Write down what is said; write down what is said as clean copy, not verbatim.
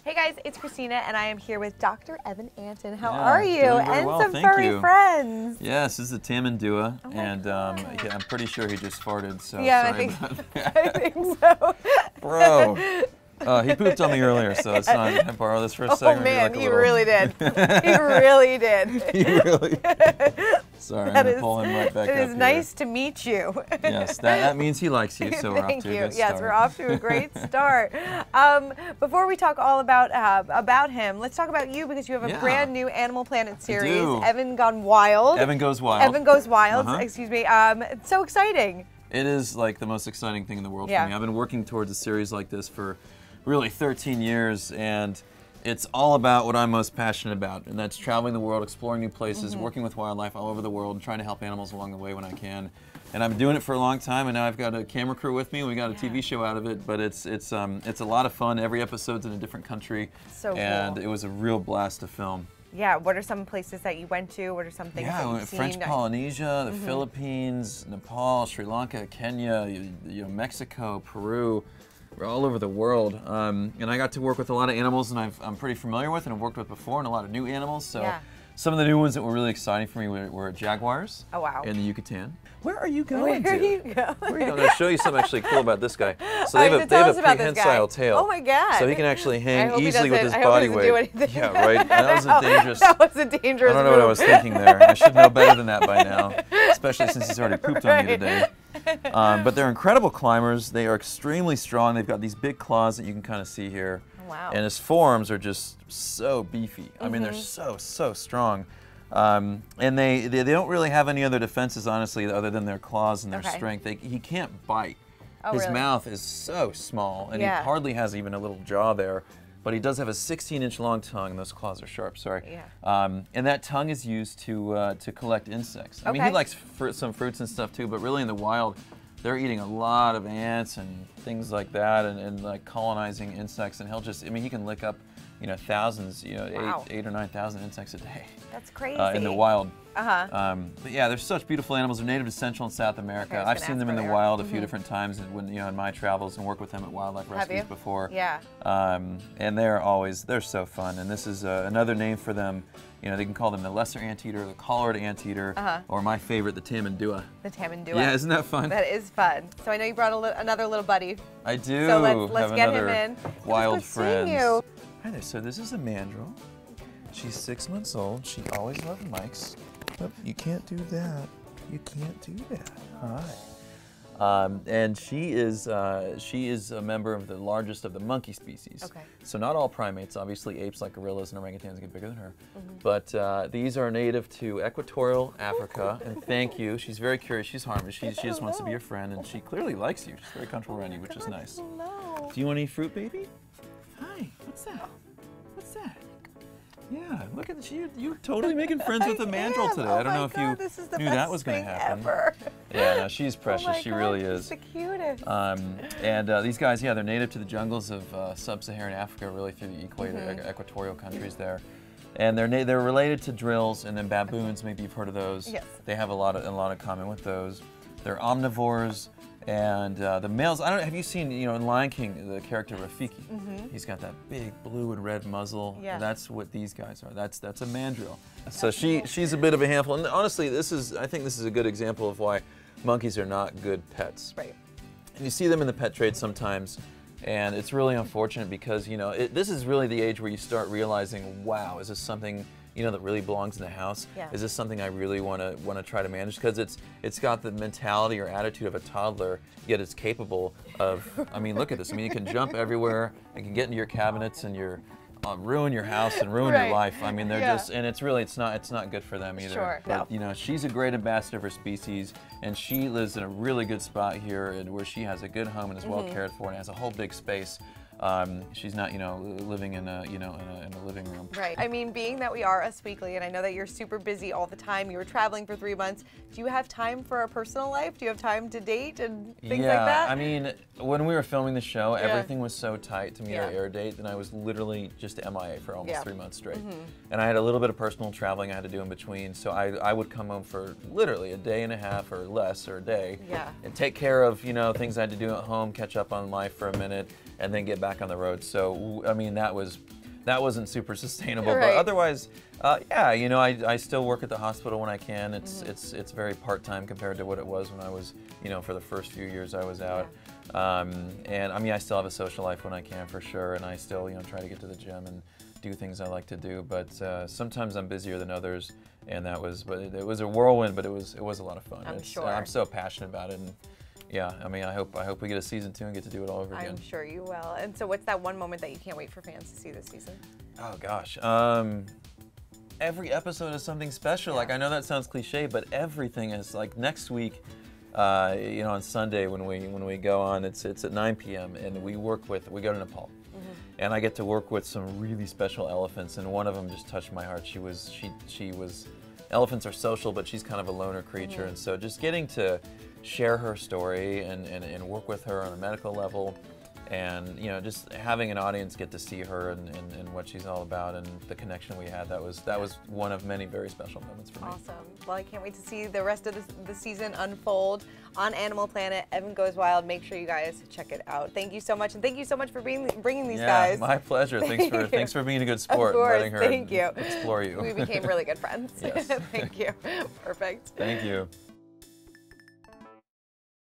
Hey guys, it's Christina and I am here with Dr. Evan Antin. How Yeah, are you? doing very And well, some thank furry you. friends. Yes, this is a Tamandua, Oh and God. yeah, I'm pretty sure he just farted, so Yeah, sorry I think, about that. I think so. Bro, he pooped on me earlier, so it's not, can I borrow this for a second? Oh man, Like he really did. He really did. He really Sorry, I'm going to pull him right back up It is here. nice to meet you. Yes, that means he likes you, so we're off Thank to a you. good Yes, start. we're off to a great start. Before we talk all about him, let's talk about you because you have a brand new Animal Planet series, do. Evan Gone Wild. Evan Goes Wild. Evan Goes Wild, Uh-huh. excuse me. It's so exciting. It is like the most exciting thing in the world for me. I've been working towards a series like this for really 13 years, and it's all about what I'm most passionate about, and that's traveling the world, exploring new places, working with wildlife all over the world, and trying to help animals along the way when I can. And I've been doing it for a long time, and now I've got a camera crew with me, and we got a TV show out of it, but it's a lot of fun. Every episode's in a different country, and cool. it was a real blast to film. Yeah, what are some places that you went to? What are some things that Yeah, you've French seen? Polynesia, the Philippines, Nepal, Sri Lanka, Kenya, you know, Mexico, Peru. We're all over the world, and I got to work with a lot of animals and I'm pretty familiar with and I've worked with before, and a lot of new animals. So some of the new ones that were really exciting for me were jaguars. Oh wow! In the Yucatan. Where are you going Where to? are you going? Where are you going? I'm going to show you something actually cool about this guy. So All they right, have so a tell us about this prehensile guy. tail. Oh my God! So he can actually hang he easily with his doesn't- I hope body he doesn't do weight. anything. Yeah, right. That was a dangerous. That was a dangerous. I don't know what I was thinking there. I should know better than that by now, especially since he's already pooped on me today. But they're incredible climbers. They are extremely strong. They've got these big claws that you can kind of see here. Wow. And his forearms are just so beefy. I mean, they're so strong. And they don't really have any other defenses, honestly, other than their claws and their strength. He can't bite. Oh, His really? mouth is so small, and he hardly has even a little jaw there. But he does have a 16-inch long tongue, and those claws are sharp, sorry. Yeah. And that tongue is used to collect insects. I mean, he likes some fruits and stuff too, but really in the wild, they're eating a lot of ants and things like that, and like colonizing insects, and he'll just, I mean, he can lick up, you know, thousands, you know, 8 or 9,000 insects a day. That's crazy. In the wild. But yeah, they're such beautiful animals. They're native to Central and South America. I've seen them in the wild a few different times when, you know, in my travels and worked with them at wildlife rescues before. Yeah. And they're so fun. And this is another name for them. You know, they can call them the lesser anteater, the collared anteater, or my favorite, the Tamandua. The Tamandua. Yeah, isn't that fun? That is fun. So I know you brought another little buddy. I do. So let's have get him another in. Wild It's good seeing friends. you. Hi there. So this is a Mandrill. She's 6 months old. She always loved mics. Oh, you can't do that. You can't do that. Hi. And she is a member of the largest of the monkey species. Okay. So not all primates, obviously apes like gorillas and orangutans get bigger than her. But these are native to equatorial Africa. And thank you. She's very curious. She's harmless. She just wants to be your friend, and she clearly likes you. She's very comfortable around you, which is nice. Hello. Do you want any fruit, baby? Hi. What's that? What's that? Yeah, look at you. You're totally making friends with the Mandrill today. I don't know if you knew that was going to happen. Ever. Yeah, no, she's precious. Oh my she God, really she's is. the cutest. And these guys, yeah, they're native to the jungles of sub-Saharan Africa, really through the equator, equatorial countries there. And they're related to drills and then baboons. Maybe you've heard of those. Yes. They have a lot of common with those. They're omnivores. And the males, I don't know, have you seen, you know, in Lion King, the character Rafiki? He's got that big blue and red muzzle. Yeah. That's what these guys are. That's a Mandrill. So she's a bit of a handful. And honestly, I think this is a good example of why monkeys are not good pets. Right. And you see them in the pet trade sometimes, and it's really unfortunate because, you know, this is really the age where you start realizing, wow, is this something, you know, that really belongs in the house? Yeah. Is this something I really want to try to manage? Because it's got the mentality or attitude of a toddler, yet it's capable of. I mean, look at this. I mean, it can jump everywhere. It can get into your cabinets and ruin your house and ruin your life. I mean, they're just, and it's not good for them either. Sure. But you know, she's a great ambassador for species, and she lives in a really good spot here, and where she has a good home and is well cared for and has a whole big space. She's not, you know, living in a, in a living room. Right. I mean, being that we are Us Weekly, and I know that you're super busy all the time. You were traveling for 3 months. Do you have time for a personal life? Do you have time to date and things like that? Yeah, I mean, when we were filming the show, everything was so tight to meet our air date that I was literally just MIA for almost 3 months straight. And I had a little bit of personal traveling I had to do in between, so I would come home for literally a day and a half or less, or a day, and take care of, you know, things I had to do at home, catch up on life for a minute, and then get back on the road. So, I mean, that was that wasn't super sustainable. Right. But otherwise, yeah, you know, I still work at the hospital when I can. It's very part-time compared to what it was when I was, you know, for the first few years I was out. And I mean, I still have a social life when I can, for sure, and I still, you know, try to get to the gym and do things I like to do. But sometimes I'm busier than others, and but it was a whirlwind, but it was a lot of fun. I'm sure. I'm so passionate about it, and yeah, I mean, I hope we get a season 2 and get to do it all over again. I'm sure you will. And so what's that one moment that you can't wait for fans to see this season? Oh gosh. Every episode is something special. Like, I know that sounds cliche, but everything is. Like, next week, you know, on Sunday when we go on, it's at 9 p.m. and we go to Nepal. And I get to work with some really special elephants, and one of them just touched my heart. She was elephants are social, but she's kind of a loner creature, and so just getting to share her story and work with her on a medical level, and, you know, just having an audience get to see her and what she's all about and the connection we had, that was one of many very special moments for me. Awesome. Well, I can't wait to see the rest of the season unfold on Animal Planet. Evan Goes Wild. Make sure you guys check it out. Thank you so much, and thank you so much for bringing these guys. Yeah, my pleasure. Thanks for being a good sport and letting her thank you. explore you. We became really good friends. Yes. Thank you. Perfect. Thank you.